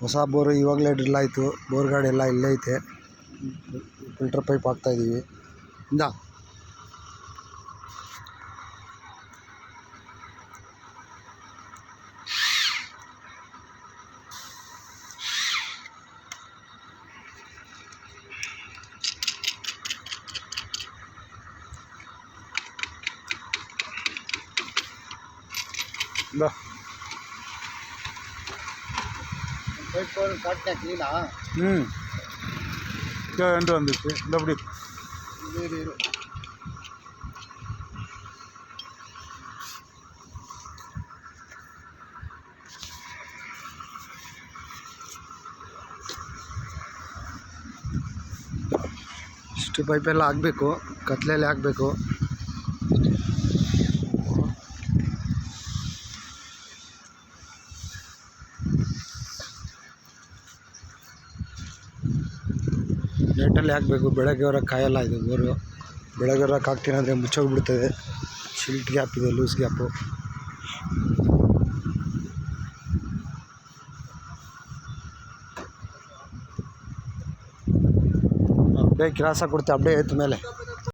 ಹೊಸ ಬೋರು ಇವಾಗಲೇ ಡ್ರಿಲ್ ಆಯಿತು. ಬೋರ್ ಗಾಡಿ ಎಲ್ಲ ಇಲ್ಲೇ ಐತೆ. ಫಿಲ್ಟರ್ ಪೈಪ್ ಹಾಕ್ತಾಯಿದ್ದೀವಿ. ಇಂದ ரெண்டு வந்துச்சு இந்த அப்படி ಇಷ್ಟು ಪೈಪೆಲ್ಲ ಹಾಕಬೇಕು, ಕತ್ಲೆಯಲ್ಲಿ ಹಾಕಬೇಕು. ಲೇಟಲ್ಲಿ ಹಾಕಬೇಕು. ಬೆಳಗ್ಗೆ ಹೊರಗೆ ಕಾಯಲ್ಲ ಇದು ಬೋರು. ಬೆಳಗ್ಗೆ ಹೊರಗೆ ಹಾಕ್ತೀನಿ ಅಂದರೆ ಮುಚ್ಚೋಗ್ಬಿಡ್ತದೆ. ಶಿಲ್ಟ್ ಗ್ಯಾಪ್ ಇದೆ, ಲೂಸ್ ಗ್ಯಾಪು. ಅಪ್ಡೇ ಕ್ರಾಸಾಗಿ ಕೊಡ್ತೆ, ಅಪ್ಡೇ ಎತ್ತ ಮೇಲೆ